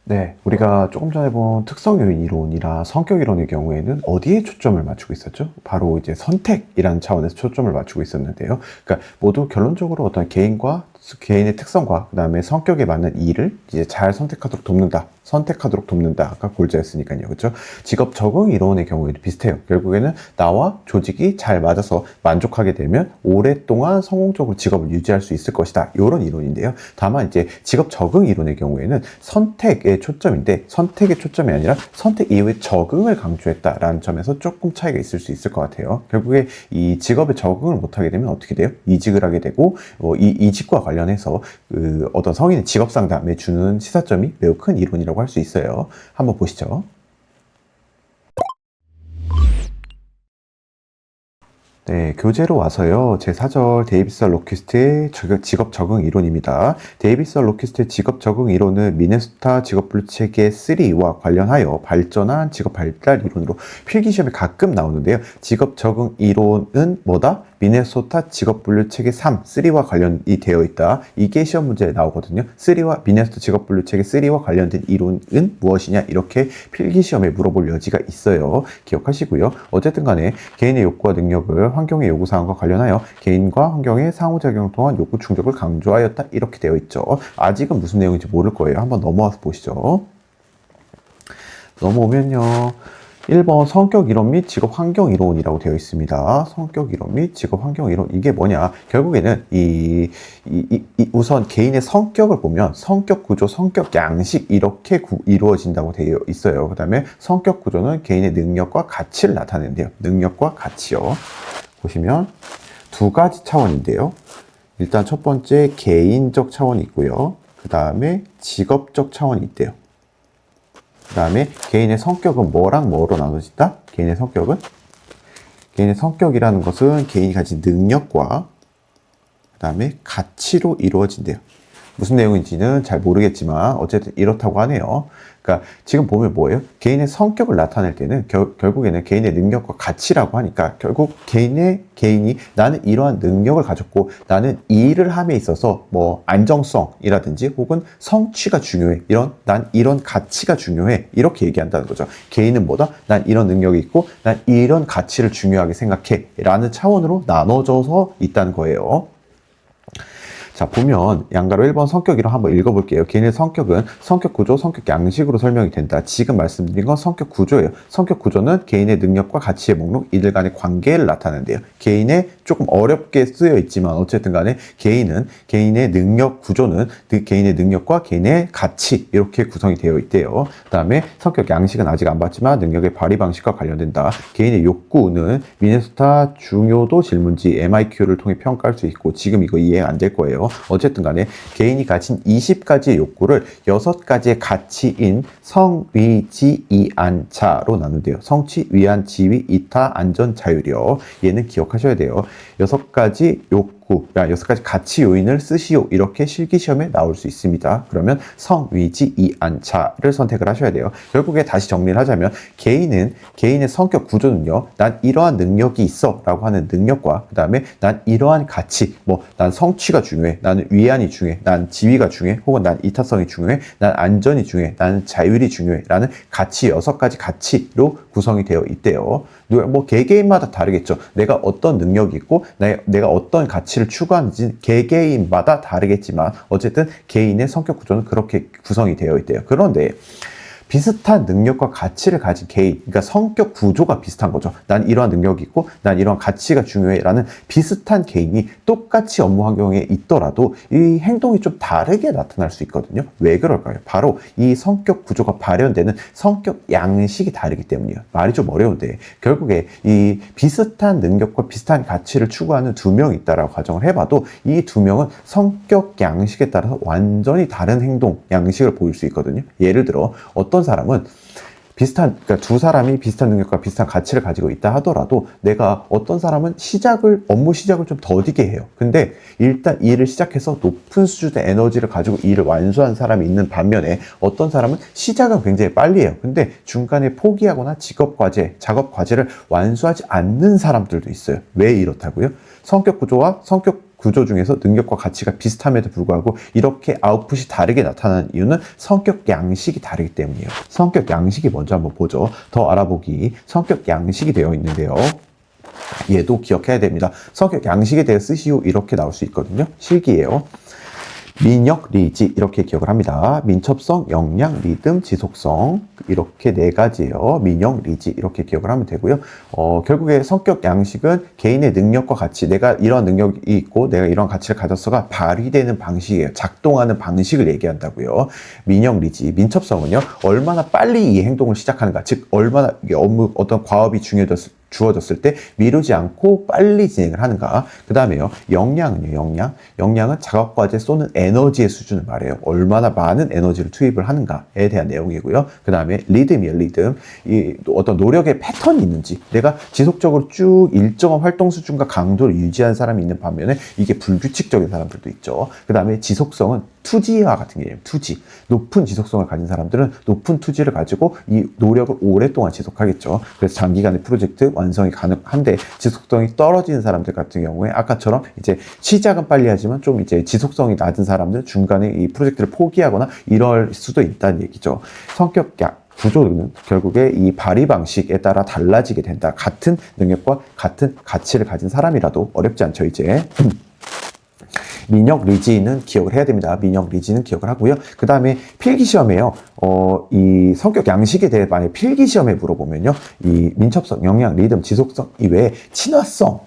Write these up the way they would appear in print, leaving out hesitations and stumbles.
네, 우리가 조금 전에 본 특성 요인 이론이나 성격 이론의 경우에는 어디에 초점을 맞추고 있었죠? 바로 이제 선택이라는 차원에서 초점을 맞추고 있었는데요. 그러니까 모두 결론적으로 어떤 개인과 개인의 특성과 그다음에 성격에 맞는 일을 이제 잘 선택하도록 돕는다. 선택하도록 돕는다가 골자였으니까요. 그렇죠? 직업 적응 이론의 경우에도 비슷해요. 결국에는 나와 조직이 잘 맞아서 만족하게 되면 오랫동안 성공적으로 직업을 유지할 수 있을 것이다. 이런 이론인데요. 다만 이제 직업 적응 이론의 경우에는 선택의 초점인데 선택의 초점이 아니라 선택 이후에 적응을 강조했다라는 점에서 조금 차이가 있을 수 있을 것 같아요. 결국에 이 직업에 적응을 못하게 되면 어떻게 돼요? 이직을 하게 되고 이 이직과 관련해서 그 어떤 성인의 직업 상담에 주는 시사점이 매우 큰 이론이라고 할 수 있어요. 한번 보시죠. 네, 교재로 와서요. 제4절 데이비스 로키스트의 직업 적응 이론입니다. 데이비스 로키스트의 직업 적응 이론은 미네소타 직업분류 체계 3와 관련하여 발전한 직업 발달 이론으로 필기시험에 가끔 나오는데요. 직업 적응 이론은 뭐다? 미네소타 직업분류 체계 3와 관련이 되어 있다. 이게 시험 문제에 나오거든요. 미네소타 직업분류 체계 3와 관련된 이론은 무엇이냐? 이렇게 필기시험에 물어볼 여지가 있어요. 기억하시고요. 어쨌든 간에 개인의 욕구와 능력을 환경의 요구사항과 관련하여 개인과 환경의 상호작용을 통한 욕구 충족을 강조하였다. 이렇게 되어 있죠. 아직은 무슨 내용인지 모를 거예요. 한번 넘어와서 보시죠. 넘어오면요. 1번 성격 이론 및 직업 환경 이론이라고 되어 있습니다. 성격 이론 및 직업 환경 이론. 이게 뭐냐? 결국에는 우선 개인의 성격을 보면 성격 구조, 성격 양식 이렇게 이루어진다고 되어 있어요. 그 다음에 성격 구조는 개인의 능력과 가치를 나타내는데요. 능력과 가치요. 보시면 두 가지 차원인데요. 일단 첫 번째 개인적 차원이 있고요. 그 다음에 직업적 차원이 있대요. 그 다음에 개인의 성격은 뭐랑 뭐로 나눠진다? 개인의 성격이라는 것은 개인이 가진 능력과 그 다음에 가치로 이루어진대요. 무슨 내용인지는 잘 모르겠지만 어쨌든 이렇다고 하네요. 그러니까 지금 보면 뭐예요? 개인의 성격을 나타낼 때는 결국에는 개인의 능력과 가치라고 하니까 결국 개인이 나는 이러한 능력을 가졌고 나는 이 일을 함에 있어서 뭐 안정성이라든지 혹은 성취가 중요해. 난 이런 가치가 중요해. 이렇게 얘기한다는 거죠. 개인은 뭐다? 난 이런 능력이 있고 난 이런 가치를 중요하게 생각해. 라는 차원으로 나눠져서 있다는 거예요. 자, 보면 양가로 1번 성격 이론 한번 읽어볼게요. 개인의 성격은 성격 구조, 성격 양식으로 설명이 된다. 지금 말씀드린 건 성격 구조예요. 성격 구조는 개인의 능력과 가치의 목록, 이들 간의 관계를 나타낸대요. 개인의 조금 어렵게 쓰여 있지만 어쨌든 간에 개인의 능력 구조는 개인의 능력과 개인의 가치 이렇게 구성이 되어 있대요. 그 다음에 성격 양식은 아직 안 봤지만 능력의 발휘 방식과 관련된다. 개인의 욕구는 미네소타 중요도 질문지 MIQ를 통해 평가할 수 있고 지금 이거 이해 안 될 거예요. 어쨌든 간에 개인이 가진 20가지의 욕구를 6가지의 가치인 성, 위, 지, 이, 안, 자로 나눈대요. 성취, 위안, 지위, 이타, 안전, 자율이요. 얘는 기억하셔야 돼요. 6가지 욕구, 6가지 가치 요인을 쓰시오. 이렇게 실기시험에 나올 수 있습니다. 그러면 성, 위, 지, 이, 안, 자를 선택을 하셔야 돼요. 결국에 다시 정리를 하자면 개인의 성격 구조는요. 난 이러한 능력이 있어 라고 하는 능력과 그 다음에 난 이러한 가치, 난 성취가 중요해. 나는 위안이 중요해. 난 지위가 중요해. 혹은 난 이타성이 중요해. 난 안전이 중요해. 나는 자율이 중요해. 라는 가치 6가지 가치로 구성이 되어 있대요. 개개인마다 다르겠죠. 내가 어떤 능력이 있고 내가 어떤 가치를 추구하는지 개개인마다 다르겠지만 어쨌든 개인의 성격 구조는 그렇게 구성이 되어 있대요. 그런데 비슷한 능력과 가치를 가진 개인, 그러니까 성격 구조가 비슷한 거죠. 난 이러한 능력이 있고 난 이러한 가치가 중요해 라는 비슷한 개인이 똑같이 업무 환경에 있더라도 이 행동이 좀 다르게 나타날 수 있거든요. 왜 그럴까요? 바로 이 성격 구조가 발현되는 성격 양식이 다르기 때문이에요. 말이 좀 어려운데 결국에 이 비슷한 능력과 비슷한 가치를 추구하는 두 명이 있다라고 가정을 해봐도 이 두 명은 성격 양식에 따라서 완전히 다른 행동 양식을 보일 수 있거든요. 예를 들어 어떤 사람은 그러니까 두 사람이 비슷한 능력과 비슷한 가치를 가지고 있다 하더라도 어떤 사람은 업무 시작을 좀 더디게 해요. 근데 일단 일을 시작해서 높은 수준의 에너지를 가지고 일을 완수한 사람이 있는 반면에 어떤 사람은 시작은 굉장히 빨리 해요. 근데 중간에 포기하거나 작업 과제를 완수하지 않는 사람들도 있어요. 왜 이렇다고요? 성격 구조와 성격 구조 중에서 능력과 가치가 비슷함에도 불구하고 이렇게 아웃풋이 다르게 나타나는 이유는 성격 양식이 다르기 때문이에요. 성격 양식이 먼저 한번 보죠. 더 알아보기. 성격 양식이 되어 있는데요. 얘도 기억해야 됩니다. 성격 양식에 대해 쓰시오 이렇게 나올 수 있거든요. 실기예요. 민역, 리지 이렇게 기억을 합니다. 민첩성, 역량, 리듬, 지속성 이렇게 네 가지예요. 민역, 리지 이렇게 기억을 하면 되고요. 결국에 성격 양식은 개인의 능력과 가치, 내가 이런 능력이 있고 내가 이런 가치를 가졌어가 발휘되는 방식이에요. 작동하는 방식을 얘기한다고요. 민역, 리지, 민첩성은요. 얼마나 빨리 이 행동을 시작하는가, 즉 얼마나 업무 어떤 과업이 주어졌을 때 미루지 않고 빨리 진행을 하는가. 그 다음에요. 역량은요. 역량은 작업과제 쏘는 에너지의 수준을 말해요. 얼마나 많은 에너지를 투입을 하는가에 대한 내용이고요. 그 다음에 리듬이에요. 리듬. 이 어떤 노력의 패턴이 있는지, 내가 지속적으로 쭉 일정한 활동 수준과 강도를 유지한 사람이 있는 반면에 이게 불규칙적인 사람들도 있죠. 그 다음에 지속성은 투지와 같은 개념, 투지. 높은 지속성을 가진 사람들은 높은 투지를 가지고 이 노력을 오랫동안 지속하겠죠. 그래서 장기간의 프로젝트 완성이 가능한데, 지속성이 떨어지는 사람들 같은 경우에 아까처럼 이제 시작은 빨리 하지만 좀 이제 지속성이 낮은 사람들은 중간에 이 프로젝트를 포기하거나 이럴 수도 있다는 얘기죠. 성격 구조는 결국에 이 발휘 방식에 따라 달라지게 된다. 같은 능력과 같은 가치를 가진 사람이라도 어렵지 않죠, 이제. 민역, 리지는 기억을 해야 됩니다. 민역, 리지는 기억을 하고요. 그 다음에 필기시험에요. 이 성격 양식에 대해 만약 필기시험에 물어보면요. 이 민첩성, 역량, 리듬, 지속성 이외에 친화성.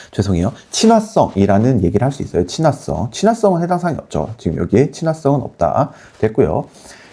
죄송해요. 친화성이라는 얘기를 할 수 있어요. 친화성은 해당 사항이 없죠. 지금 여기에 친화성은 없다. 됐고요.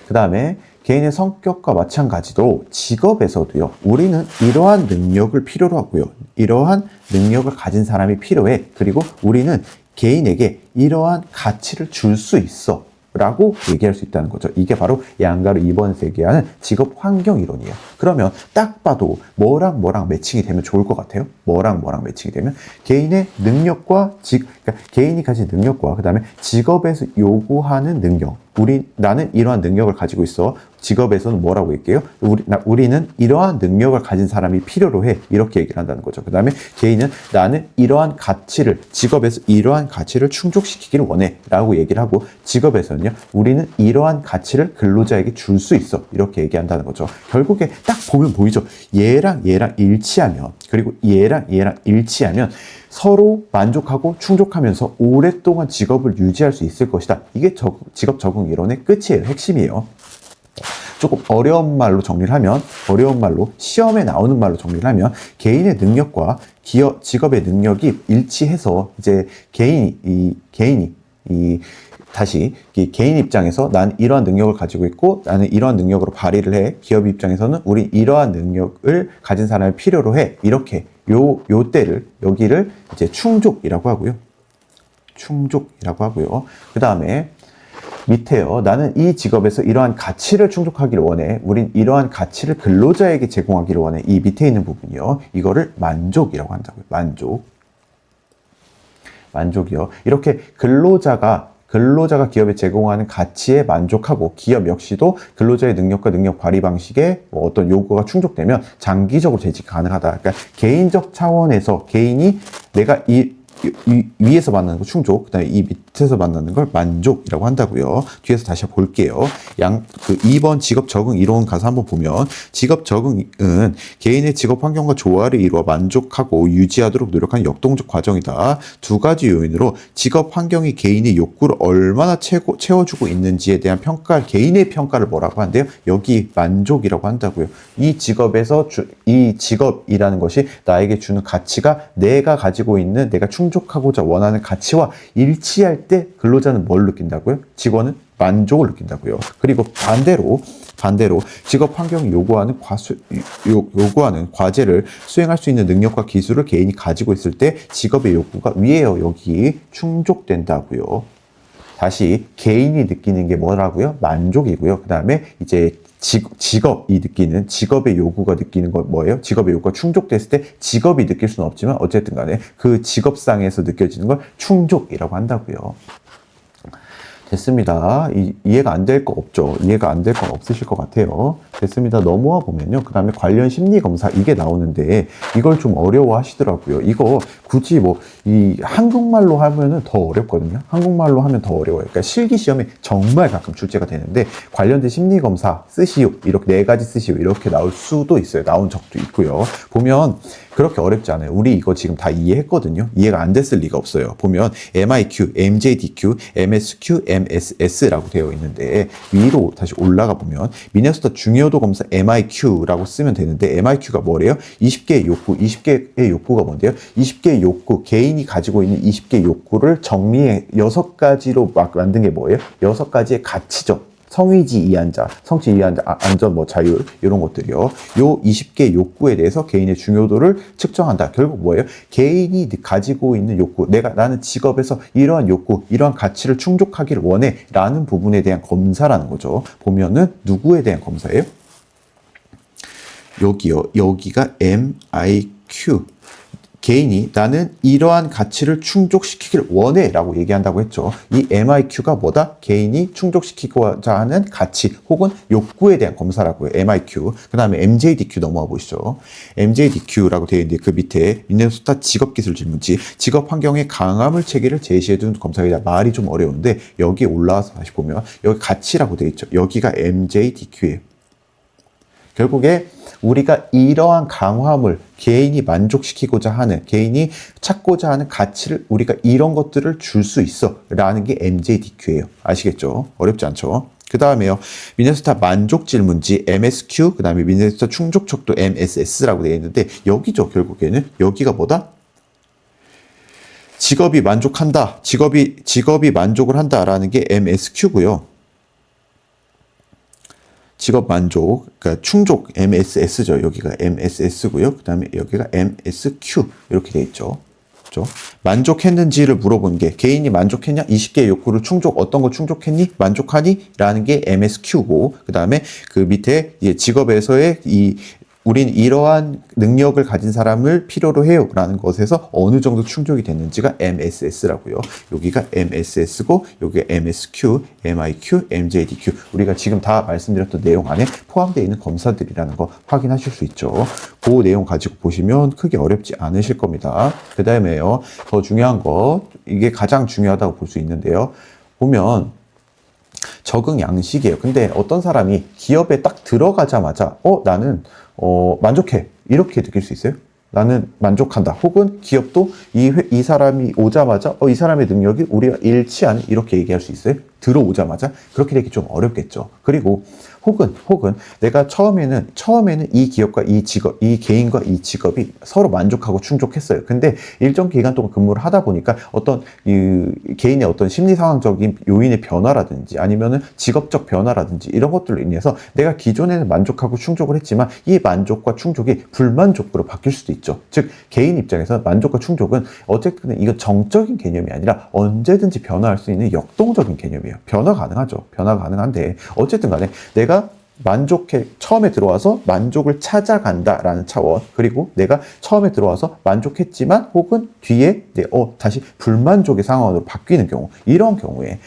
그 다음에 개인의 성격과 마찬가지로 직업에서도요. 우리는 이러한 능력을 필요로 하고요. 이러한 능력을 가진 사람이 필요해. 그리고 우리는 개인에게 이러한 가치를 줄 수 있어 라고 얘기할 수 있다는 거죠. 이게 바로 양가르 2번에서 얘기하는 직업 환경 이론이에요. 그러면 딱 봐도 뭐랑 매칭이 되면 좋을 것 같아요. 뭐랑 매칭이 되면 개인의 능력과 그러니까 개인이 가진 능력과 그 다음에 직업에서 요구하는 능력. 나는 이러한 능력을 가지고 있어. 직업에서는 뭐라고 얘기해요? 우리는 이러한 능력을 가진 사람이 필요로 해. 이렇게 얘기를 한다는 거죠. 그 다음에 개인은 나는 이러한 가치를, 직업에서 이러한 가치를 충족시키기를 원해. 라고 얘기를 하고, 직업에서는요, 우리는 이러한 가치를 근로자에게 줄 수 있어. 이렇게 얘기한다는 거죠. 결국에 딱 보면 보이죠? 얘랑 일치하면, 그리고 얘랑 일치하면 서로 만족하고 충족하면서 오랫동안 직업을 유지할 수 있을 것이다. 이게 직업 적응 이론의 끝이에요. 핵심이에요. 조금 어려운 말로 정리를 하면, 시험에 나오는 말로 정리를 하면, 개인의 능력과 직업의 능력이 일치해서 이제 개인 입장에서 난 이러한 능력을 가지고 있고 나는 이러한 능력으로 발휘를 해. 기업 입장에서는 우리 이러한 능력을 가진 사람을 필요로 해. 이렇게 여기를 이제 충족이라고 하고요. 그 다음에 밑에요. 나는 이 직업에서 이러한 가치를 충족하기를 원해. 우린 이러한 가치를 근로자에게 제공하기를 원해. 이 밑에 있는 부분이요. 이거를 만족이라고 한다고요. 만족이요. 이렇게 근로자가 기업에 제공하는 가치에 만족하고 기업 역시도 근로자의 능력과 능력 발휘 방식에 어떤 요구가 충족되면 장기적으로 재직이 가능하다. 그러니까 개인적 차원에서 개인이 내가 위에서 만나는 거 충족, 그 다음에 이 밑에서 만나는 걸 만족이라고 한다고요. 뒤에서 다시 볼게요. 2번 직업 적응 이론 가서 한번 보면, 직업 적응은 개인의 직업 환경과 조화를 이루어 만족하고 유지하도록 노력하는 역동적 과정이다. 두 가지 요인으로 직업 환경이 개인의 욕구를 얼마나 채워주고 있는지에 대한 개인의 평가를 뭐라고 한대요? 여기 만족이라고 한다고요. 이 직업이라는 것이 나에게 주는 가치가 내가 가지고 있는, 내가 충족하고자 원하는 가치와 일치할 때 근로자는 뭘 느낀다고요? 직원은 만족을 느낀다고요. 그리고 반대로 직업 환경이 요구하는 과제를 수행할 수 있는 능력과 기술을 개인이 가지고 있을 때 직업의 요구가 위에요. 여기 충족된다고요. 다시 개인이 느끼는 게 뭐라고요? 만족이고요. 그 다음에 이제 직업의 요구가 느끼는 건 뭐예요? 직업의 요구가 충족됐을 때 직업이 느낄 수는 없지만 어쨌든 간에 그 직업상에서 느껴지는 걸 충족이라고 한다고요. 됐습니다. 이해가 안 될 거 없죠? 이해가 안 될 건 없으실 것 같아요. 됐습니다. 넘어와 보면요. 그 다음에 관련 심리검사 이게 나오는데 이걸 좀 어려워 하시더라고요. 이거 굳이 뭐 이 한국말로 하면은 더 어렵거든요. 한국말로 하면 더 어려워요. 그러니까 실기 시험에 정말 가끔 출제가 되는데 관련된 심리검사 쓰시오. 이렇게 네 가지 쓰시오. 이렇게 나올 수도 있어요. 나온 적도 있고요. 보면 그렇게 어렵지 않아요. 우리 이거 지금 다 이해했거든요. 이해가 안 됐을 리가 없어요. 보면 MIQ, MJDQ, MSQ, MSS라고 되어 있는데 위로 다시 올라가 보면 미네소타 중요도 검사 MIQ라고 쓰면 되는데 MIQ가 뭐래요? 20개의 욕구, 20개의 욕구가 뭔데요? 20개의 욕구, 개인이 가지고 있는 20개의 욕구를 정리해 6가지로 막 만든 게 뭐예요? 6가지의 가치죠. 성의지 이한자, 성취 이한자, 안전, 뭐 자율 이런 것들이요. 요 20개 욕구에 대해서 개인의 중요도를 측정한다. 결국 뭐예요? 개인이 가지고 있는 욕구, 나는 직업에서 이러한 욕구, 이러한 가치를 충족하기를 원해라는 부분에 대한 검사라는 거죠. 보면은 누구에 대한 검사예요? 여기요. 여기가 MIQ. 개인이 나는 이러한 가치를 충족시키길 원해 라고 얘기한다고 했죠. 이 MIQ가 뭐다? 개인이 충족시키고자 하는 가치 혹은 욕구에 대한 검사라고요. MIQ. 그 다음에 MJDQ 넘어와 보시죠. MJDQ라고 되어 있는데 그 밑에 미네소타 직업기술 질문지 직업 환경의 강화물 체계를 제시해준 검사입니다. 말이 좀 어려운데 여기 올라와서 다시 보면 여기 가치라고 되어 있죠. 여기가 MJDQ예요. 결국에 우리가 이러한 강화물, 개인이 만족시키고자 하는, 개인이 찾고자 하는 가치를 우리가 이런 것들을 줄 수 있어 라는 게 MJDQ예요. 아시겠죠? 어렵지 않죠? 그 다음에요. 미네소타 만족 질문지 MSQ, 그 다음에 미네소타 충족 척도 MSS라고 되어 있는데 여기죠. 결국에는 여기가 뭐다? 직업이 만족한다. 직업이 만족을 한다라는 게 MSQ고요. 직업 만족, 그러니까 충족 MSS죠. 여기가 MSS고요. 그 다음에 여기가 MSQ 이렇게 돼 있죠. 그렇죠? 만족했는지를 물어본 게 개인이 만족했냐? 20개의 욕구를 어떤 거 충족했니? 만족하니? 라는 게 MSQ고 그 다음에 그 밑에 직업에서의 우린 이러한 능력을 가진 사람을 필요로 해요 라는 것에서 어느 정도 충족이 됐는지가 MSS라고요. 여기가 MSS고 여기가 MSQ, MIQ, MJDQ 우리가 지금 다 말씀드렸던 내용 안에 포함되어 있는 검사들이라는 거 확인하실 수 있죠. 그 내용 가지고 보시면 크게 어렵지 않으실 겁니다. 그 다음에요. 더 중요한 거 이게 가장 중요하다고 볼 수 있는데요. 보면 적응 양식이에요. 근데 어떤 사람이 기업에 딱 들어가자마자 나는 만족해 이렇게 느낄 수 있어요? 나는 만족한다. 혹은 기업도 이 사람이 오자마자 이 사람의 능력이 우리가 일치하는 이렇게 얘기할 수 있어요? 들어오자마자 그렇게 되기 좀 어렵겠죠. 그리고 혹은 내가 처음에는 이 기업과 이 개인과 이 직업이 서로 만족하고 충족했어요. 근데 일정 기간 동안 근무를 하다 보니까 어떤 개인의 어떤 심리 상황적인 요인의 변화라든지 아니면은 직업적 변화라든지 이런 것들로 인해서 내가 기존에는 만족하고 충족을 했지만 이 만족과 충족이 불만족으로 바뀔 수도 있죠. 즉 개인 입장에서 만족과 충족은 어쨌든 이거 정적인 개념이 아니라 언제든지 변화할 수 있는 역동적인 개념이에요. 변화 가능하죠. 변화 가능한데 어쨌든 간에 내가 처음에 들어와서 만족을 찾아간다라는 차원 그리고 내가 처음에 들어와서 만족했지만 혹은 뒤에 다시 불만족의 상황으로 바뀌는 경우 이런 경우에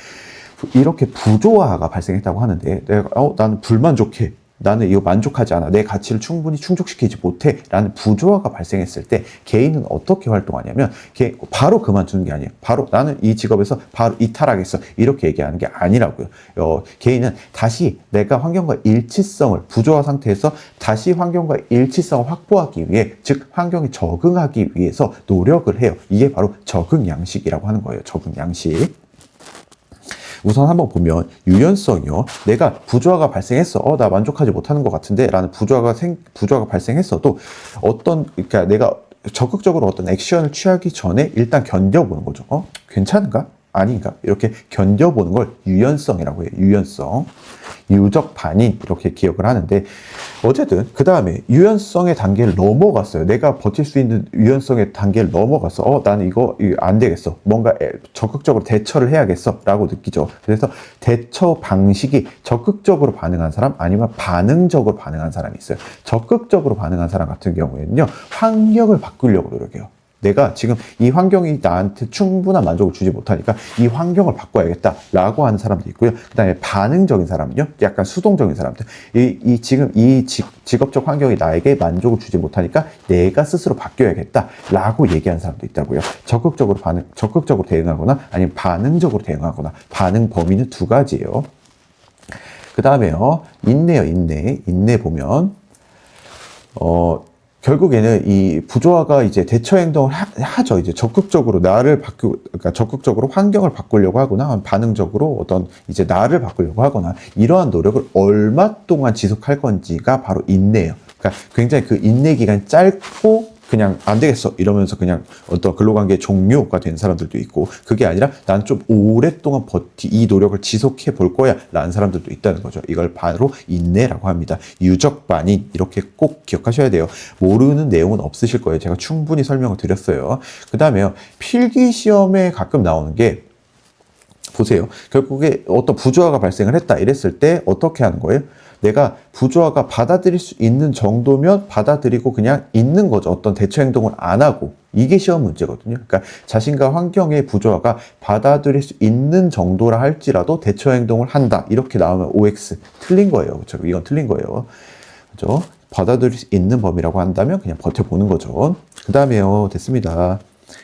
이렇게 부조화가 발생했다고 하는데 내가 나는 불만족해 나는 이거 만족하지 않아. 내 가치를 충분히 충족시키지 못해. 라는 부조화가 발생했을 때 개인은 어떻게 활동하냐면 바로 그만두는 게 아니에요. 바로 나는 이 직업에서 바로 이탈하겠어. 이렇게 얘기하는 게 아니라고요. 개인은 다시 내가 환경과 일치성을 부조화 상태에서 다시 환경과 일치성을 확보하기 위해 즉 환경에 적응하기 위해서 노력을 해요. 이게 바로 적응 양식이라고 하는 거예요. 적응 양식. 우선 한번 보면 유연성이요. 내가 부조화가 발생했어. 나 만족하지 못하는 것 같은데 라는 부조화가 발생했어도 그러니까 내가 적극적으로 어떤 액션을 취하기 전에 일단 견뎌보는 거죠. 괜찮은가? 아닌가? 이렇게 견뎌보는 걸 유연성이라고 해요. 유연성. 유적 반인 이렇게 기억을 하는데 어쨌든 그 다음에 유연성의 단계를 넘어갔어요. 내가 버틸 수 있는 유연성의 단계를 넘어갔어. 나는 이거 안 되겠어. 뭔가 적극적으로 대처를 해야겠어 라고 느끼죠. 그래서 대처 방식이 적극적으로 반응한 사람 아니면 반응적으로 반응한 사람이 있어요. 적극적으로 반응한 사람 같은 경우에는요. 환경을 바꾸려고 노력해요. 내가 지금 이 환경이 나한테 충분한 만족을 주지 못하니까 이 환경을 바꿔야겠다라고 하는 사람도 있고요. 그 다음에 반응적인 사람은요, 약간 수동적인 사람들. 지금 이 직업적 환경이 나에게 만족을 주지 못하니까 내가 스스로 바뀌어야겠다라고 얘기하는 사람도 있다고요. 적극적으로 대응하거나 아니면 반응적으로 대응하거나 반응 범위는 두 가지예요. 그 다음에요, 인내요, 인내 보면, 결국에는 이 부조화가 이제 대처 행동을 하죠. 이제 적극적으로 그러니까 적극적으로 환경을 바꾸려고 하거나 반응적으로 어떤 이제 나를 바꾸려고 하거나 이러한 노력을 얼마 동안 지속할 건지가 바로 인내예요. 그러니까 굉장히 그 인내 기간이 짧고 그냥 안 되겠어 이러면서 그냥 어떤 근로관계 종료가 된 사람들도 있고, 그게 아니라 난 좀 오랫동안 이 노력을 지속해 볼 거야 라는 사람들도 있다는 거죠. 이걸 바로 인내라고 합니다. 유적 반인, 이렇게 꼭 기억하셔야 돼요. 모르는 내용은 없으실 거예요. 제가 충분히 설명을 드렸어요. 그 다음에요, 필기 시험에 가끔 나오는 게, 보세요. 결국에 어떤 부조화가 발생을 했다 이랬을 때 어떻게 하는 거예요? 내가 부조화가 받아들일 수 있는 정도면 받아들이고 그냥 있는 거죠. 어떤 대처 행동을 안 하고. 이게 시험 문제거든요. 그러니까 자신과 환경의 부조화가 받아들일 수 있는 정도라 할지라도 대처 행동을 한다. 이렇게 나오면 OX. 틀린 거예요. 그렇죠? 이건 틀린 거예요. 그렇죠? 받아들일 수 있는 범위라고 한다면 그냥 버텨보는 거죠. 그 다음에요. 됐습니다.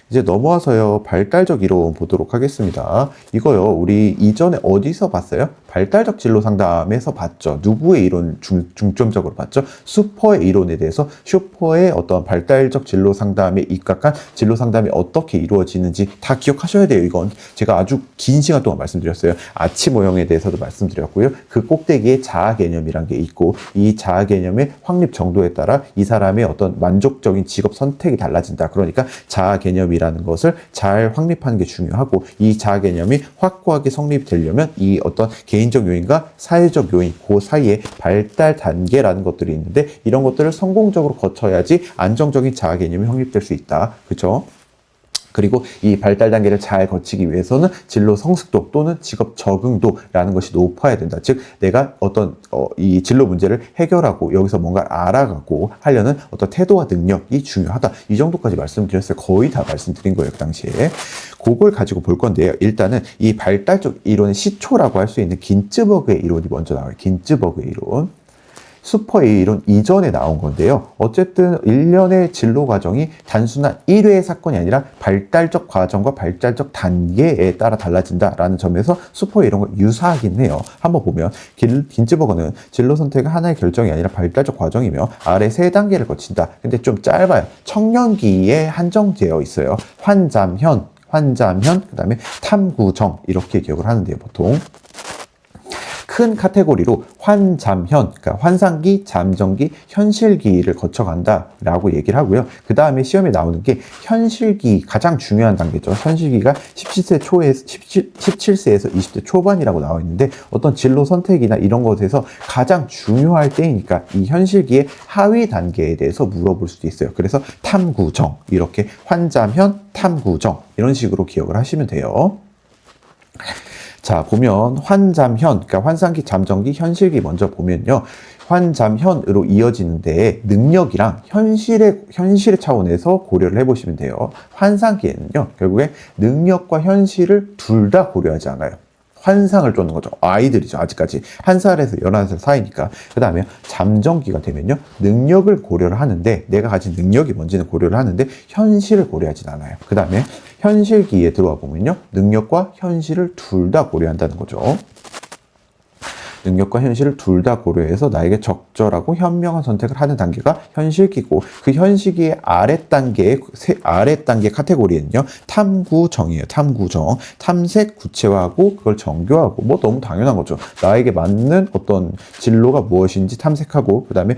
이제 넘어와서요, 발달적 이론 보도록 하겠습니다. 이거요, 우리 이전에 어디서 봤어요? 발달적 진로 상담에서 봤죠. 누구의 이론 중점적으로 봤죠? 슈퍼의 이론에 대해서, 슈퍼의 어떤 발달적 진로 상담에 입각한 진로 상담이 어떻게 이루어지는지 다 기억하셔야 돼요. 이건 제가 아주 긴 시간 동안 말씀드렸어요. 아치 모형에 대해서도 말씀드렸고요. 그 꼭대기에 자아 개념이란 게 있고, 이 자아 개념의 확립 정도에 따라 이 사람의 어떤 만족적인 직업 선택이 달라진다. 그러니까 자아 개념이라는 것을 잘 확립하는 게 중요하고, 이 자아 개념이 확고하게 성립되려면 이 어떤 개인적 요인과 사회적 요인, 그 사이에 발달 단계라는 것들이 있는데, 이런 것들을 성공적으로 거쳐야지 안정적인 자아 개념이 확립될 수 있다. 그렇죠? 그리고 이 발달 단계를 잘 거치기 위해서는 진로 성숙도 또는 직업 적응도라는 것이 높아야 된다. 즉, 내가 어떤 이 진로 문제를 해결하고 여기서 뭔가 알아가고 하려는 어떤 태도와 능력이 중요하다. 이 정도까지 말씀드렸어요. 거의 다 말씀드린 거예요, 그 당시에. 그걸 가지고 볼 건데요. 일단은 이 발달적 이론의 시초라고 할 수 있는 긴츠버그의 이론이 먼저 나와요. 긴츠버그의 이론. 슈퍼의 이론 이전에 나온 건데요. 어쨌든 일련의 진로 과정이 단순한 1회의 사건이 아니라 발달적 과정과 발달적 단계에 따라 달라진다라는 점에서 슈퍼의 이론과 유사하긴 해요. 한번 보면 긴츠버그는 진로 선택은 하나의 결정이 아니라 발달적 과정이며 아래 3단계를 거친다. 근데 좀 짧아요. 청년기에 한정되어 있어요. 환잠현, 그 다음에 탐구정, 이렇게 기억을 하는데요, 보통. 큰 카테고리로 환잠현, 그러니까 환상기, 잠정기, 현실기를 거쳐간다라고 얘기를 하고요. 그 다음에 시험에 나오는 게 현실기, 가장 중요한 단계죠. 현실기가 17세에서 20대 초반이라고 나와 있는데, 어떤 진로 선택이나 이런 것에서 가장 중요할 때이니까 이 현실기의 하위 단계에 대해서 물어볼 수도 있어요. 그래서 탐구정, 이렇게 환잠현, 탐구정, 이런 식으로 기억을 하시면 돼요. 자, 보면 환잠현, 그러니까 환상기, 잠정기, 현실기 먼저 보면요. 환잠현으로 이어지는데 능력이랑 현실의 차원에서 고려를 해보시면 돼요. 환상기에는요, 결국에 능력과 현실을 둘 다 고려하지 않아요. 환상을 쫓는 거죠. 아이들이죠. 아직까지 1살에서 11살 사이니까. 그 다음에 잠정기가 되면요, 능력을 고려를 하는데, 내가 가진 능력이 뭔지는 고려를 하는데 현실을 고려하진 않아요. 그 다음에 현실기에 들어와 보면요, 능력과 현실을 둘 다 고려한다는 거죠. 능력과 현실을 둘 다 고려해서 나에게 적절하고 현명한 선택을 하는 단계가 현실기고, 그 현실기의 아래 단계 카테고리는요, 탐구정이에요. 탐구정. 탐색, 구체화하고 그걸 정교하고, 뭐 너무 당연한 거죠. 나에게 맞는 어떤 진로가 무엇인지 탐색하고, 그 다음에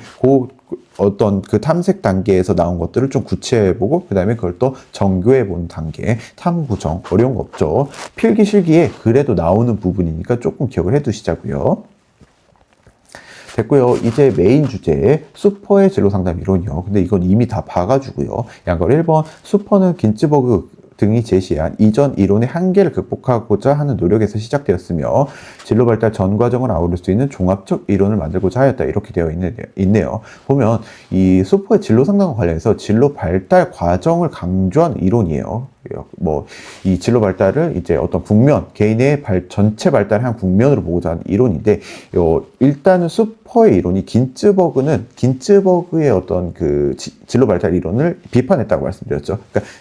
어떤 그 탐색 단계에서 나온 것들을 좀 구체해보고, 그 다음에 그걸 또 정교해보는 단계. 탐구정. 어려운 거 없죠. 필기, 실기에 그래도 나오는 부분이니까 조금 기억을 해두시자고요. 됐고요. 이제 메인 주제, 슈퍼의 진로 상담 이론이요. 근데 이건 이미 다 봐가지고요. 양걸 1번, 슈퍼는 긴츠버그 등이 제시한 이전 이론의 한계를 극복하고자 하는 노력에서 시작되었으며 진로 발달 전 과정을 아우를 수 있는 종합적 이론을 만들고자 하였다. 이렇게 되어 있네요. 보면 이 수포의 진로 상담과 관련해서 진로 발달 과정을 강조한 이론이에요. 뭐 이 진로 발달을 이제 어떤 국면, 개인의 전체 발달을 한 국면으로 보고자 하는 이론인데, 일단은 수퍼의 이론이 긴츠버그의 어떤 그 진로 발달 이론을 비판했다고 말씀드렸죠. 그러니까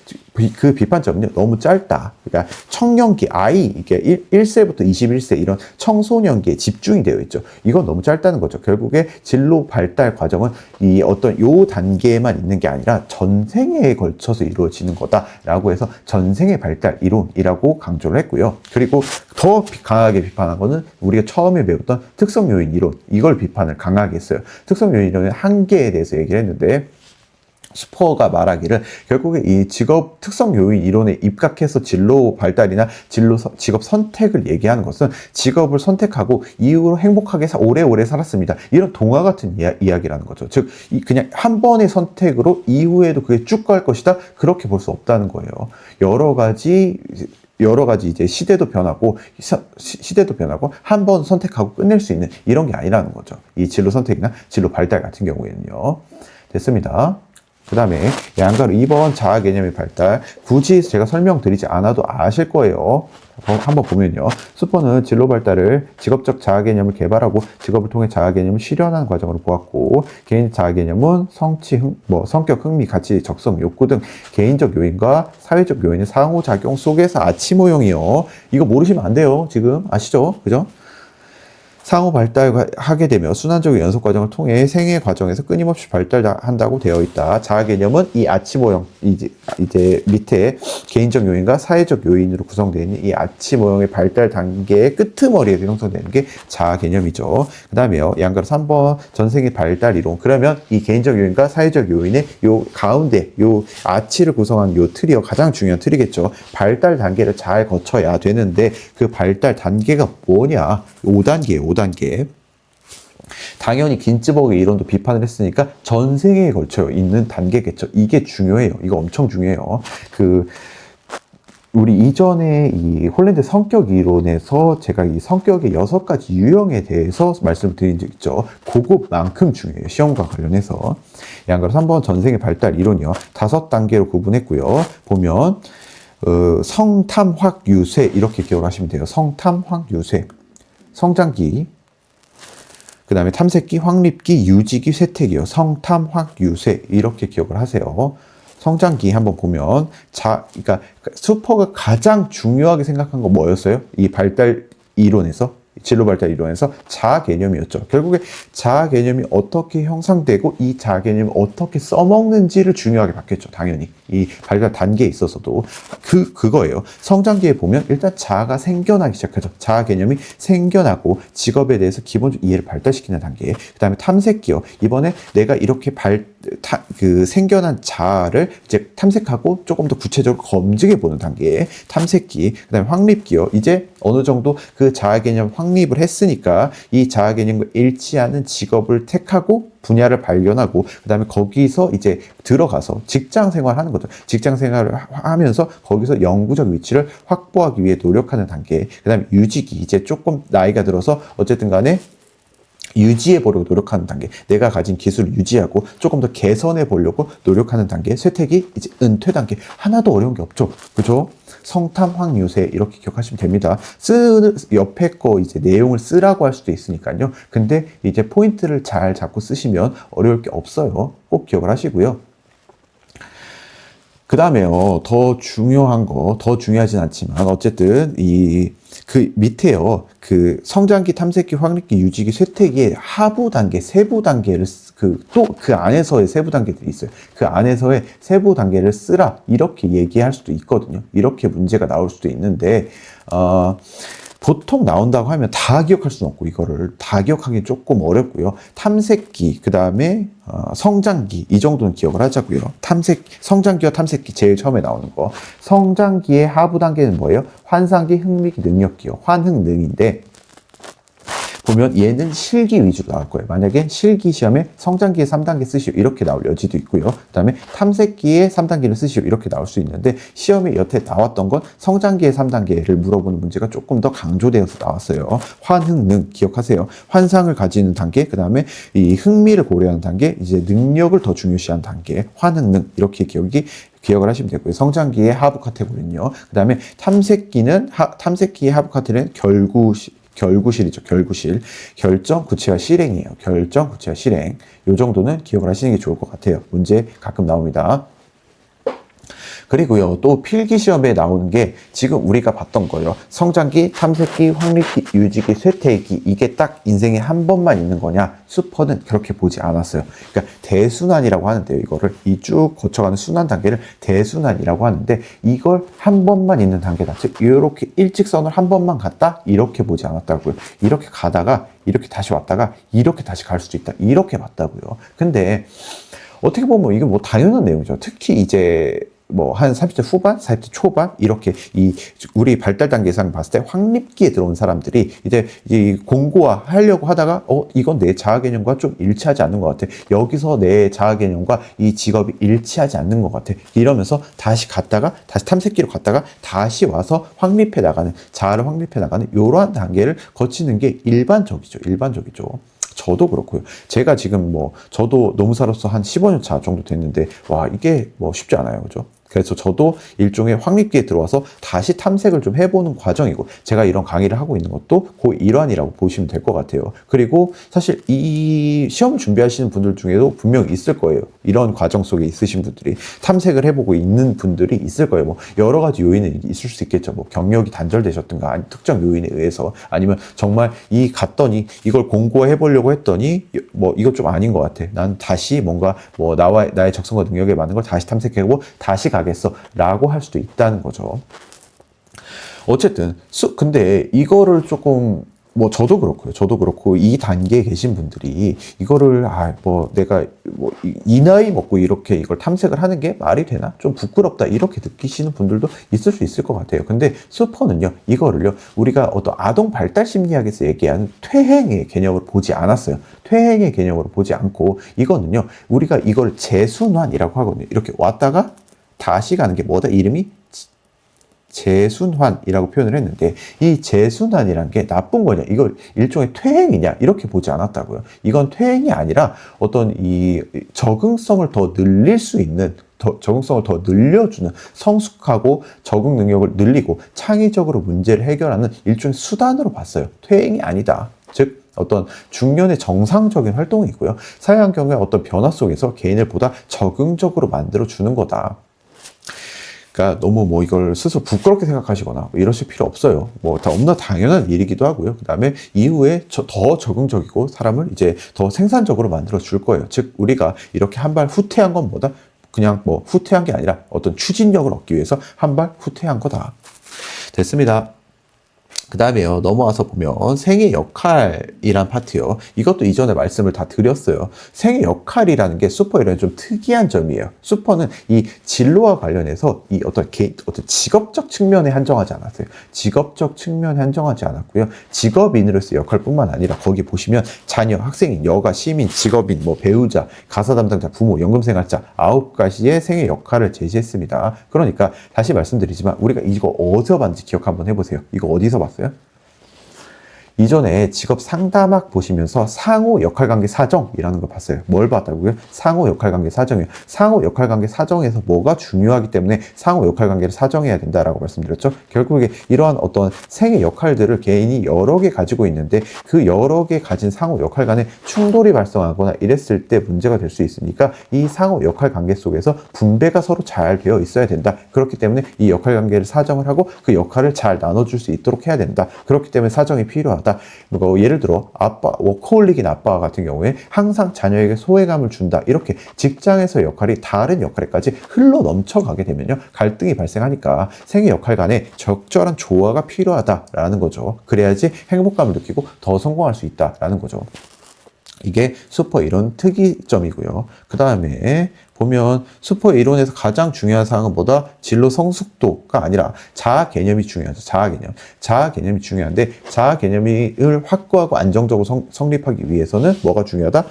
그 비판점은요, 너무 짧다. 그러니까 청년기, 아이, 이게 1세부터 21세 이런 청소년기에 집중이 되어 있죠. 이건 너무 짧다는 거죠. 결국에 진로 발달 과정은 이 어떤 요 단계에만 있는 게 아니라 전생에 걸쳐서 이루어지는 거다라고 해서 전생의 발달 이론이라고 강조를 했고요. 그리고 더 강하게 비판한 거는 우리가 처음에 배웠던 특성 요인 이론, 이걸 비판을 강하게 했어요. 특성 요인 이론의 한계에 대해서 얘기를 했는데, 슈퍼가 말하기를 결국에 이 직업 특성 요인 이론에 입각해서 진로 발달이나 직업 선택을 얘기하는 것은 직업을 선택하고 이후로 행복하게 오래오래 살았습니다. 이런 동화 같은 이야기라는 거죠. 즉, 그냥 한 번의 선택으로 이후에도 그게 쭉 갈 것이다. 그렇게 볼 수 없다는 거예요. 여러 가지 이제 시대도 변하고 한 번 선택하고 끝낼 수 있는 이런 게 아니라는 거죠. 이 진로 선택이나 진로 발달 같은 경우에는요. 됐습니다. 그 다음에 양가로 2번 자아 개념의 발달. 굳이 제가 설명드리지 않아도 아실 거예요. 한번 보면요. 수퍼는 진로 발달을 직업적 자아 개념을 개발하고 직업을 통해 자아 개념을 실현하는 과정으로 보았고, 개인 자아 개념은 성격, 흥미, 가치, 적성, 욕구 등 개인적 요인과 사회적 요인의 상호작용 속에서 아치 모형이요. 이거 모르시면 안 돼요. 지금 아시죠? 그죠? 상호 발달하게 되며 순환적인 연속 과정을 통해 생애 과정에서 끊임없이 발달한다고 되어 있다. 자아 개념은 이 아치 모형, 이제 밑에 개인적 요인과 사회적 요인으로 구성되어 있는 이 아치 모형의 발달 단계의 끄트머리에서 형성되는 게 자아 개념이죠. 그 다음에요, 양가로 3번 전생의 발달 이론. 그러면 이 개인적 요인과 사회적 요인의 요 가운데 요 아치를 구성한 요 틀이요, 가장 중요한 틀이겠죠. 발달 단계를 잘 거쳐야 되는데 그 발달 단계가 뭐냐? 5단계예요. 5단계. 당연히 긴츠버그 이론도 비판을 했으니까 전생에 걸쳐 있는 단계겠죠. 이게 중요해요. 이거 엄청 중요해요. 우리 이전에 이 홀랜드 성격 이론에서 제가 이 성격의 6가지 유형에 대해서 말씀드린 적 있죠. 그것만큼 중요해요. 시험과 관련해서. 양가로 3번 전생의 발달 이론이요. 5단계로 구분했고요. 보면 성탐, 확, 유쇠 이렇게 기억하시면 돼요. 성탐, 확, 유쇠. 성장기, 그 다음에 탐색기, 확립기, 유지기, 쇠퇴기요. 성탐, 확, 유쇠 이렇게 기억을 하세요. 성장기 한번 보면 그러니까 수퍼가 가장 중요하게 생각한 거 뭐였어요? 이 발달 이론에서, 진로 발달 이론에서 자아 개념이었죠. 결국에 자아 개념이 어떻게 형성되고 이 자아 개념을 어떻게 써먹는지를 중요하게 봤겠죠. 당연히 이 발달 단계에 있어서도 그거예요. 성장기에 보면 일단 자아가 생겨나기 시작하죠. 자아 개념이 생겨나고 직업에 대해서 기본적 이해를 발달시키는 단계. 그 다음에 탐색기요. 이번에 내가 이렇게 생겨난 자아를 이제 탐색하고 조금 더 구체적으로 검증해 보는 단계. 탐색기. 그 다음에 확립기요. 이제 어느 정도 그 자아 개념 확립을 했으니까 이 자아 개념과 일치하는 직업을 택하고 분야를 발견하고 그 다음에 거기서 이제 들어가서 직장 생활하는 거죠. 직장 생활을 하면서 거기서 영구적 위치를 확보하기 위해 노력하는 단계. 그 다음에 유지기. 이제 조금 나이가 들어서 어쨌든 간에 유지해 보려고 노력하는 단계. 내가 가진 기술을 유지하고 조금 더 개선해 보려고 노력하는 단계. 쇠퇴기, 이제 은퇴 단계. 하나도 어려운 게 없죠. 그죠? 성탐, 확, 유쇠 이렇게 기억하시면 됩니다. 옆에 거 이제 내용을 쓰라고 할 수도 있으니까요. 근데 이제 포인트를 잘 잡고 쓰시면 어려울 게 없어요. 꼭 기억을 하시고요. 그 다음에요, 더 중요하진 않지만, 어쨌든, 그 밑에요, 그 성장기, 탐색기, 확립기, 유지기, 쇠퇴기의 하부 단계, 세부 단계를, 또 그 안에서의 세부 단계들이 있어요. 그 안에서의 세부 단계를 쓰라. 이렇게 얘기할 수도 있거든요. 이렇게 문제가 나올 수도 있는데, 보통 나온다고 하면 다 기억할 수는 없고 이거를 다 기억하기 조금 어렵고요. 탐색기, 그 다음에 성장기 이 정도는 기억을 하자고요. 성장기와 탐색기 제일 처음에 나오는 거. 성장기의 하부 단계는 뭐예요? 환상기, 흥미기, 능력기요. 환흥능인데 보면 얘는 실기 위주로 나올 거예요. 만약에 실기 시험에 성장기의 3단계 쓰시오 이렇게 나올 여지도 있고요. 그 다음에 탐색기의 3단계를 쓰시오 이렇게 나올 수 있는데 시험에 여태 나왔던 건 성장기의 3단계를 물어보는 문제가 조금 더 강조되어서 나왔어요. 환흥능 기억하세요. 환상을 가지는 단계, 그 다음에 이 흥미를 고려하는 단계, 이제 능력을 더 중요시하는 단계, 환흥능 이렇게 기억을 하시면 되고요. 성장기의 하부 카테고리는요. 그 다음에 탐색기의 하부 카테고리는 결구실이죠. 결구실. 결정, 구체화, 실행이에요. 결정, 구체화, 실행. 요 정도는 기억을 하시는 게 좋을 것 같아요. 문제 가끔 나옵니다. 그리고요, 또 필기시험에 나오는 게 지금 우리가 봤던 거예요. 성장기, 탐색기, 확립기, 유지기, 쇠퇴기. 이게 딱 인생에 한 번만 있는 거냐? 슈퍼는 그렇게 보지 않았어요. 그러니까 대순환이라고 하는데요. 이거를 이 쭉 거쳐가는 순환 단계를 대순환이라고 하는데 이걸 한 번만 있는 단계다. 즉 이렇게 일직선을 한 번만 갔다? 이렇게 보지 않았다고요. 이렇게 가다가 이렇게 다시 왔다가 이렇게 다시 갈 수도 있다. 이렇게 봤다고요. 근데 어떻게 보면 이게 뭐 당연한 내용이죠. 특히 이제 뭐 한 30대 후반, 40대 초반 이렇게 우리 발달 단계상 봤을 때 확립기에 들어온 사람들이 이제 이 공고화 하려고 하다가 이건 내 자아 개념과 좀 일치하지 않는 것 같아. 여기서 내 자아 개념과 이 직업이 일치하지 않는 것 같아. 이러면서 다시 갔다가 다시 탐색기로 갔다가 다시 와서 확립해 나가는 자아를 확립해 나가는 이러한 단계를 거치는 게 일반적이죠. 저도 그렇고요. 제가 지금 저도 노무사로서 한 15년 차 정도 됐는데, 와, 이게 쉽지 않아요. 그죠? 그래서 저도 일종의 확립기에 들어와서 다시 탐색을 좀 해보는 과정이고, 제가 이런 강의를 하고 있는 것도 그 일환이라고 보시면 될 것 같아요. 그리고 사실 이 시험 준비하시는 분들 중에도 분명 있을 거예요. 이런 과정 속에 있으신 분들이 탐색을 해보고 있는 분들이 있을 거예요. 여러 가지 요인이 있을 수 있겠죠. 경력이 단절되셨든가, 아니 특정 요인에 의해서, 아니면 정말 갔더니 이걸 공고해 보려고 했더니 이거 좀 아닌 것 같아. 난 다시 뭔가 나의 적성과 능력에 맞는 걸 다시 탐색해보고 다시 가겠어 라고 할 수도 있다는 거죠. 어쨌든 근데 이거를 조금 저도 그렇고 이 단계에 계신 분들이 이거를 내가 이 나이 먹고 이렇게 이걸 탐색을 하는 게 말이 되나? 좀 부끄럽다 이렇게 느끼시는 분들도 있을 수 있을 것 같아요. 근데 슈퍼는요, 이거를요, 우리가 어떤 아동 발달 심리학에서 얘기하는 퇴행의 개념으로 보지 않았어요. 퇴행의 개념으로 보지 않고 이거는요, 우리가 이걸 재순환이라고 하거든요. 이렇게 왔다가 다시 가는 게 뭐다? 이름이 재순환이라고 표현을 했는데, 이 재순환이란 게 나쁜 거냐, 이걸 일종의 퇴행이냐 이렇게 보지 않았다고요. 이건 퇴행이 아니라 어떤 이 적응성을 더 늘릴 수 있는, 적응성을 더 늘려주는, 성숙하고 적응 능력을 늘리고 창의적으로 문제를 해결하는 일종의 수단으로 봤어요. 퇴행이 아니다. 즉 어떤 중년의 정상적인 활동이고요. 사회환경의 어떤 변화 속에서 개인을 보다 적응적으로 만들어주는 거다. 그러니까 너무 이걸 스스로 부끄럽게 생각하시거나 이러실 필요 없어요. 너무나 당연한 일이기도 하고요. 그 다음에 이후에 더 적응적이고 사람을 이제 더 생산적으로 만들어 줄 거예요. 즉 우리가 이렇게 한 발 후퇴한 건 뭐다? 그냥 후퇴한 게 아니라 어떤 추진력을 얻기 위해서 한 발 후퇴한 거다. 됐습니다. 그 다음에요, 넘어와서 보면 생애 역할이란 파트요. 이것도 이전에 말씀을 다 드렸어요. 생애 역할이라는 게 슈퍼에는 좀 특이한 점이에요. 슈퍼는 이 진로와 관련해서 이 어떤 직업적 측면에 한정하지 않았어요. 직업적 측면에 한정하지 않았고요. 직업인으로서의 역할뿐만 아니라 거기 보시면 자녀, 학생인, 여가, 시민, 직업인, 배우자, 가사 담당자, 부모, 연금생활자 9가지의 생애 역할을 제시했습니다. 그러니까 다시 말씀드리지만 우리가 이거 어디서 봤는지 기억 한번 해보세요. 이거 어디서 봤어요? 이전에 직업 상담학 보시면서 상호 역할관계 사정이라는 거 봤어요. 뭘 봤다고요? 상호 역할관계 사정이에요. 상호 역할관계 사정에서 뭐가 중요하기 때문에 상호 역할관계를 사정해야 된다라고 말씀드렸죠. 결국에 이러한 어떤 생애 역할들을 개인이 여러 개 가지고 있는데 그 여러 개 가진 상호 역할 간에 충돌이 발생하거나 이랬을 때 문제가 될 수 있으니까 이 상호 역할관계 속에서 분배가 서로 잘 되어 있어야 된다. 그렇기 때문에 이 역할관계를 사정을 하고 그 역할을 잘 나눠줄 수 있도록 해야 된다. 그렇기 때문에 사정이 필요하다. 예를 들어 아빠, 워커홀릭인 아빠 같은 경우에 항상 자녀에게 소외감을 준다. 이렇게 직장에서 역할이 다른 역할에까지 흘러 넘쳐가게 되면요, 갈등이 발생하니까 생애 역할 간에 적절한 조화가 필요하다라는 거죠. 그래야지 행복감을 느끼고 더 성공할 수 있다라는 거죠. 이게 슈퍼 이론 특이점이고요. 그 다음에 보면 슈퍼 이론에서 가장 중요한 사항은 뭐다? 진로 성숙도가 아니라 자아 개념이 중요하죠. 자아 개념. 자아 개념이 중요한데 자아 개념을 확고하고 안정적으로 성립하기 위해서는 뭐가 중요하다?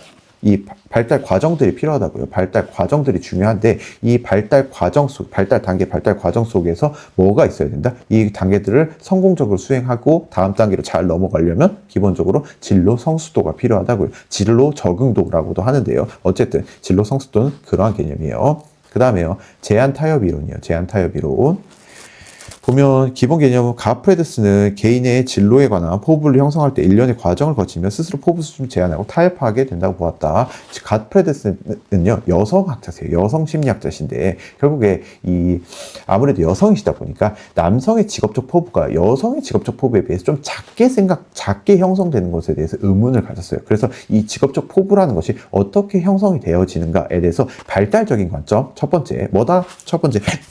이 발달 과정들이 필요하다고요. 발달 과정들이 중요한데 이 발달 과정 속에서 뭐가 있어야 된다? 이 단계들을 성공적으로 수행하고 다음 단계로 잘 넘어가려면 기본적으로 진로 성숙도가 필요하다고요. 진로 적응도라고도 하는데요. 어쨌든 진로 성숙도는 그러한 개념이에요. 그 다음에요. 제한 타협 이론이에요. 제한 타협 이론. 보면 기본 개념은 가프레드스는 개인의 진로에 관한 포부를 형성할 때 일련의 과정을 거치며 스스로 포부 수준을 제한하고 타협하게 된다고 보았다. 가프레드스는요 여성학자세요. 여성 심리학자신데 결국에 아무래도 여성이시다 보니까 남성의 직업적 포부가 여성의 직업적 포부에 비해서 좀 작게 형성되는 것에 대해서 의문을 가졌어요. 그래서 이 직업적 포부라는 것이 어떻게 형성이 되어지는가에 대해서 발달적인 관점, 첫 번째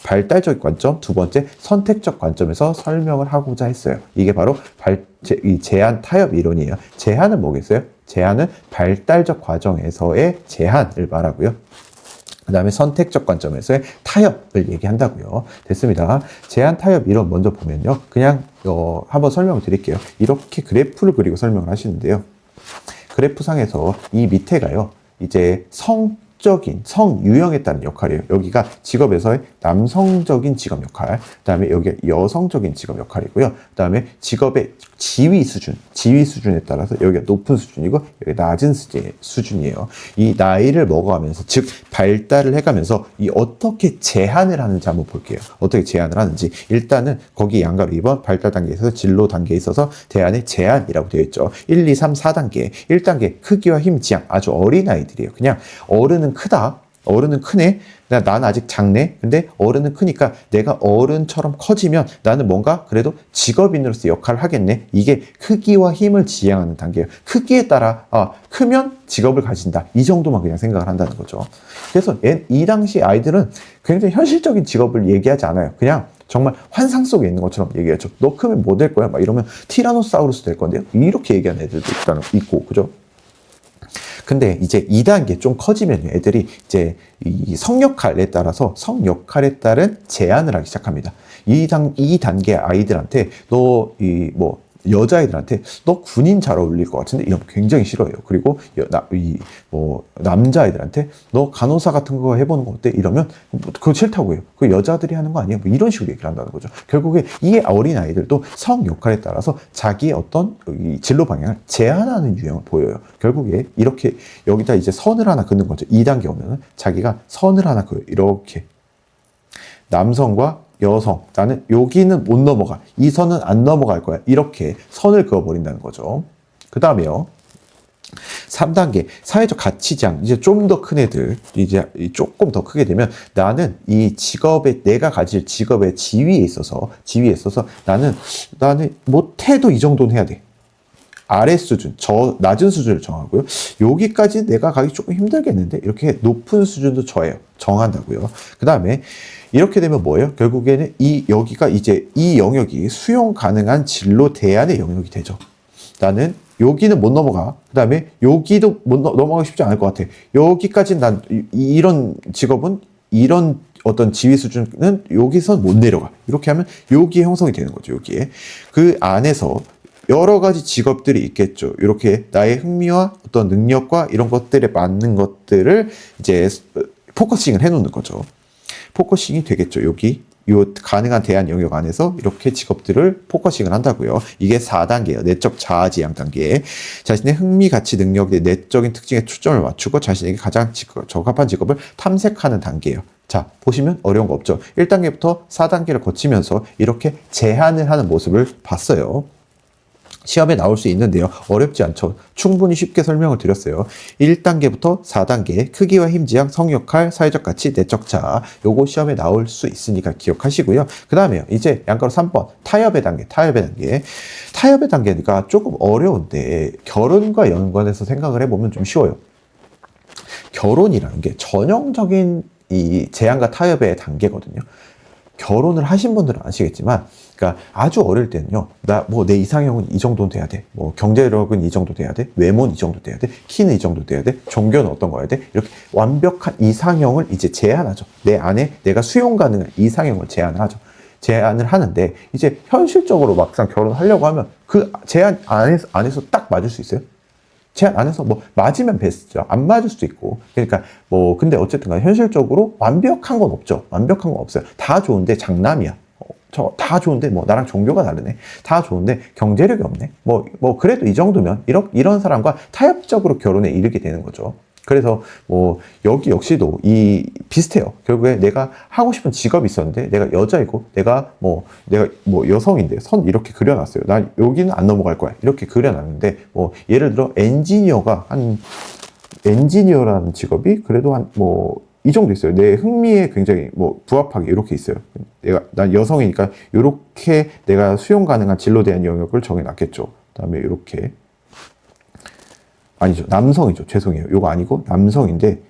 발달적 관점, 두 번째 선택적 관점에서 설명을 하고자 했어요. 이게 바로 이 제한 타협 이론이에요. 제한은 뭐겠어요? 제한은 발달적 과정에서의 제한을 말하고요. 그 다음에 선택적 관점에서의 타협을 얘기한다고요. 됐습니다. 제한 타협 이론 먼저 보면요. 그냥 한번 설명을 드릴게요. 이렇게 그래프를 그리고 설명을 하시는데요. 그래프상에서 이 밑에가요. 이제 성유형에 따른 역할이에요. 여기가 직업에서의 남성적인 직업 역할, 그 다음에 여기가 여성적인 직업 역할이고요. 그 다음에 직업의 지위 수준에 따라서 여기가 높은 수준이고 여기 낮은 수준이에요. 이 나이를 먹어가면서, 즉 발달을 해가면서 이 어떻게 제한을 하는지 한번 볼게요. 어떻게 제한을 하는지. 일단은 거기 양가로 2번 발달 단계에 있어서 진로 단계에 있어서 대안의 제한이라고 되어 있죠. 1, 2, 3, 4단계. 1단계 크기와 힘 지향. 아주 어린 아이들이에요. 그냥 어른은 크다. 어른은 크네. 난 아직 작네. 근데 어른은 크니까 내가 어른처럼 커지면 나는 뭔가 그래도 직업인으로서 역할을 하겠네. 이게 크기와 힘을 지향하는 단계예요. 크기에 따라 크면 직업을 가진다. 이 정도만 그냥 생각을 한다는 거죠. 그래서 이 당시 아이들은 굉장히 현실적인 직업을 얘기하지 않아요. 그냥 정말 환상 속에 있는 것처럼 얘기하죠. 너 크면 뭐 될 거야? 막 이러면 티라노사우루스 될 건데요. 이렇게 얘기하는 애들도 있고, 그죠? 근데 이제 2단계 좀 커지면 애들이 이제 이 성역할에 따른 제안을 하기 시작합니다. 이 단계 아이들한테 여자아이들한테 너 군인 잘 어울릴 것 같은데 이러면 굉장히 싫어해요. 그리고 남자아이들한테 너 간호사 같은 거 해보는 거 어때? 이러면 그거 싫다고 해요. 그거 여자들이 하는 거 아니에요? 뭐 이런 식으로 얘기를 한다는 거죠. 결국에 이 어린 아이들도 성 역할에 따라서 자기의 어떤 진로 방향을 제한하는 유형을 보여요. 결국에 이렇게 여기다 이제 선을 하나 긋는 거죠. 2단계 오면은 자기가 선을 하나 그어요. 이렇게 남성과 여성, 나는 여기는 못 넘어가. 이 선은 안 넘어갈 거야. 이렇게 선을 그어버린다는 거죠. 그 다음에요. 3단계, 사회적 가치장. 이제 좀 더 큰 애들, 이제 조금 더 크게 되면 나는 내가 가질 직업의 지위에 있어서 나는 못해도 이 정도는 해야 돼. 아래 수준, 낮은 수준을 정하고요. 여기까지 내가 가기 조금 힘들겠는데 이렇게 높은 수준도 정한다고요. 그 다음에 이렇게 되면 뭐예요? 결국에는 여기가 이제 이 영역이 수용 가능한 진로 대안의 영역이 되죠. 나는 여기는 못 넘어가. 그 다음에 여기도 넘어가기 쉽지 않을 것 같아. 여기까지는 난 이런 직업은 이런 어떤 지위 수준은 여기서 못 내려가. 이렇게 하면 여기에 형성이 되는 거죠. 여기에. 그 안에서 여러 가지 직업들이 있겠죠. 이렇게 나의 흥미와 어떤 능력과 이런 것들에 맞는 것들을 이제 포커싱을 해놓는 거죠. 포커싱이 되겠죠. 여기 가능한 대안 영역 안에서 이렇게 직업들을 포커싱을 한다고요. 이게 4단계예요. 내적 자아 지향 단계. 자신의 흥미, 가치, 능력의 내적인 특징에 초점을 맞추고 자신에게 가장 적합한 직업을 탐색하는 단계예요. 자, 보시면 어려운 거 없죠. 1단계부터 4단계를 거치면서 이렇게 제한을 하는 모습을 봤어요. 시험에 나올 수 있는데요. 어렵지 않죠. 충분히 쉽게 설명을 드렸어요. 1단계부터 4단계 크기와 힘 지향, 성역할, 사회적 가치, 내적 자아. 요거 시험에 나올 수 있으니까 기억하시고요. 그 다음에요. 이제 양가로 3번 타협의 단계. 타협의 단계가 조금 어려운데 결혼과 연관해서 생각을 해보면 좀 쉬워요. 결혼이라는 게 전형적인 이 제한과 타협의 단계거든요. 결혼을 하신 분들은 아시겠지만, 그러니까 아주 어릴 때는요, 내 이상형은 이 정도는 돼야 돼. 뭐 경제력은 이 정도 돼야 돼. 외모는 이 정도 돼야 돼. 키는 이 정도 돼야 돼. 종교는 어떤 거야 돼. 이렇게 완벽한 이상형을 이제 제안하죠. 내 안에 내가 수용 가능한 이상형을 제안을 하죠. 제안을 하는데, 이제 현실적으로 막상 결혼하려고 하면 그 제안 안에서 딱 맞을 수 있어요? 제안 안에서 뭐 맞으면 베스트죠. 안 맞을 수도 있고. 그러니까 뭐 근데 어쨌든 간에 현실적으로 완벽한 건 없죠. 완벽한 건 없어요. 다 좋은데 장남이야. 저 다 좋은데 뭐 나랑 종교가 다르네. 다 좋은데 경제력이 없네. 뭐 그래도 이 정도면 이런 사람과 타협적으로 결혼에 이르게 되는 거죠. 그래서 뭐 여기 역시도 비슷해요. 결국에 내가 하고 싶은 직업이 있었는데 내가 여자이고 내가 뭐 여성인데 선 이렇게 그려놨어요. 난 여기는 안 넘어갈 거야. 이렇게 그려놨는데 뭐 예를 들어 엔지니어라는 직업이 그래도 이 정도 있어요. 내 흥미에 굉장히 부합하게 이렇게 있어요. 난 여성이니까 이렇게 내가 수용 가능한 진로에 대한 영역을 정해놨겠죠. 그다음에 이렇게 아니죠. 남성이죠. 죄송해요. 요거 아니고 남성인데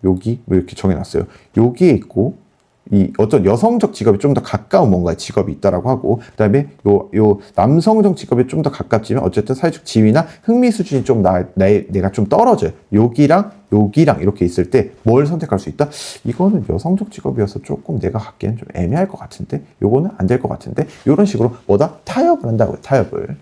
여기 이렇게 정해놨어요. 여기에 있고 어떤 여성적 직업이 좀 더 가까운 뭔가 직업이 있다라고 하고, 그 다음에 요 남성적 직업이 좀 더 가깝지만 어쨌든 사회적 지위나 흥미 수준이 좀 내가 좀 떨어져요. 여기랑 이렇게 있을 때 뭘 선택할 수 있다? 이거는 여성적 직업이어서 조금 내가 갖기엔 좀 애매할 것 같은데, 요거는 안 될 것 같은데, 이런 식으로 타협을 한다고요. 타협을.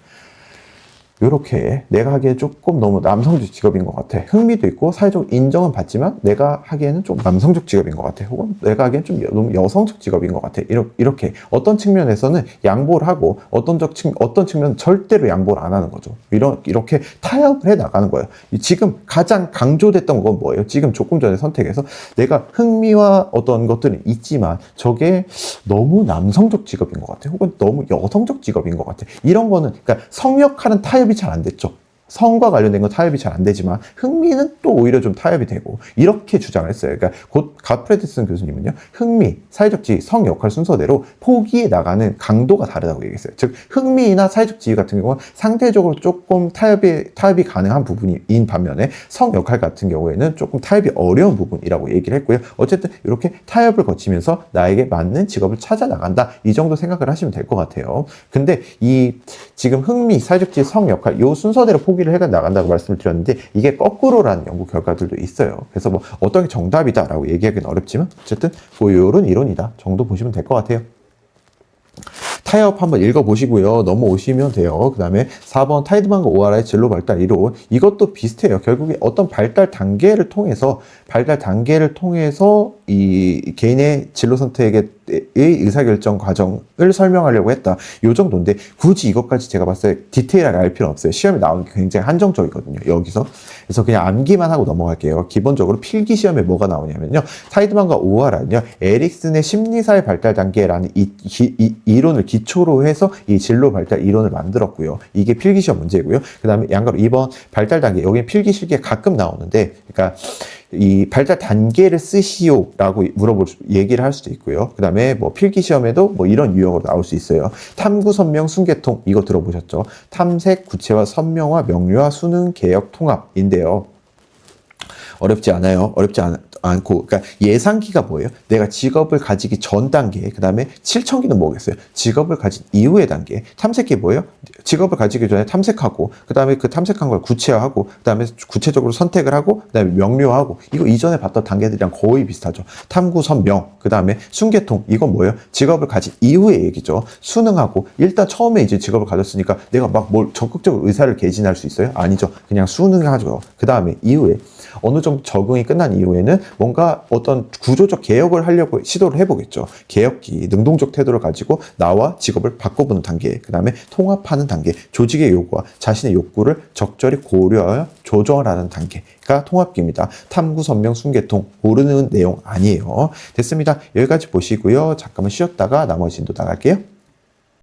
요렇게 내가 하기에 조금 너무 남성적 직업인 것 같아. 흥미도 있고 사회적 인정은 받지만 내가 하기에는 좀 남성적 직업인 것 같아. 혹은 내가 하기엔 좀 너무 여성적 직업인 것 같아. 이렇게 어떤 측면에서는 양보를 하고 어떤 측면은 절대로 양보를 안 하는 거죠. 이렇게 타협을 해 나가는 거예요. 지금 가장 강조됐던 건 뭐예요? 지금 조금 전에 선택해서 내가 흥미와 어떤 것들은 있지만 저게 너무 남성적 직업인 것 같아. 혹은 너무 여성적 직업인 것 같아. 이런 거는 그러니까 성역하는 타협이 잘 안 됐죠. 성과 관련된 건 타협이 잘 안 되지만 흥미는 또 오히려 좀 타협이 되고, 이렇게 주장을 했어요. 그러니까 곧 갓프레드슨 교수님은요, 흥미, 사회적 지위, 성 역할 순서대로 포기해 나가는 강도가 다르다고 얘기했어요. 즉 흥미나 사회적 지위 같은 경우는 상대적으로 조금 타협이 가능한 부분인 반면에 성 역할 같은 경우에는 조금 타협이 어려운 부분이라고 얘기를 했고요. 어쨌든 이렇게 타협을 거치면서 나에게 맞는 직업을 찾아 나간다, 이 정도 생각을 하시면 될 것 같아요. 근데 지금 흥미, 사회적 지위, 성 역할 이 순서대로 포기를 해 나간다고 말씀을 드렸는데, 이게 거꾸로라는 연구 결과들도 있어요. 그래서 뭐 어떤 게 정답이다라고 얘기하기는 어렵지만 어쨌든 뭐 이런 이론이다 정도 보시면 될 것 같아요. 타협 한번 읽어보시고요. 넘어오시면 돼요. 그 다음에 4번 타이드만과 오하라의 진로 발달 이론. 이것도 비슷해요. 결국에 어떤 발달 단계를 통해서 이 개인의 진로 선택의 의사결정 과정을 설명하려고 했다. 요 정도인데 굳이 이것까지 제가 봤을 때 디테일하게 알 필요는 없어요. 시험에 나오는 게 굉장히 한정적이거든요. 여기서. 그래서 그냥 암기만 하고 넘어갈게요. 기본적으로 필기 시험에 뭐가 나오냐면요. 타이드만과 오하라는요, 에릭슨의 심리사회 발달 단계라는 이 이론을 기초로 해서 이 진로 발달 이론을 만들었고요. 이게 필기 시험 문제고요. 그 다음에 양가로 2번 발달 단계. 여기는 필기 실기에 가끔 나오는데, 그러니까 이 발달 단계를 쓰시오라고 얘기를 할 수도 있고요. 그 다음에 뭐 필기 시험에도 뭐 이런 유형으로 나올 수 있어요. 탐구, 선명, 순계통. 이거 들어보셨죠? 탐색, 구체화, 선명화, 명료화, 수능, 개혁, 통합인데요. 어렵지 않아요. 않고, 그러니까 예상기가 뭐예요? 내가 직업을 가지기 전 단계, 그 다음에 실천기는 뭐겠어요? 직업을 가진 이후의 단계. 탐색기 뭐예요? 직업을 가지기 전에 탐색하고, 그 다음에 그 탐색한 걸 구체화하고, 그 다음에 구체적으로 선택을 하고, 그 다음에 명료하고. 이거 이전에 봤던 단계들이랑 거의 비슷하죠. 탐구, 선명, 그 다음에 순계통. 이건 뭐예요? 직업을 가진 이후의 얘기죠. 수능하고, 일단 처음에 이제 직업을 가졌으니까 내가 막 뭘 적극적으로 의사를 개진할 수 있어요? 아니죠. 그냥 수능하죠. 그 다음에 이후에 어느 정도 적응이 끝난 이후에는 뭔가 어떤 구조적 개혁을 하려고 시도를 해보겠죠. 개혁기, 능동적 태도를 가지고 나와 직업을 바꿔보는 단계, 그 다음에 통합하는 단계, 조직의 요구와 자신의 욕구를 적절히 고려하여 조정하는 단계가 통합기입니다. 탐구, 선명, 순계통. 모르는 내용 아니에요. 됐습니다. 여기까지 보시고요. 잠깐만 쉬었다가 나머지 진도 나갈게요.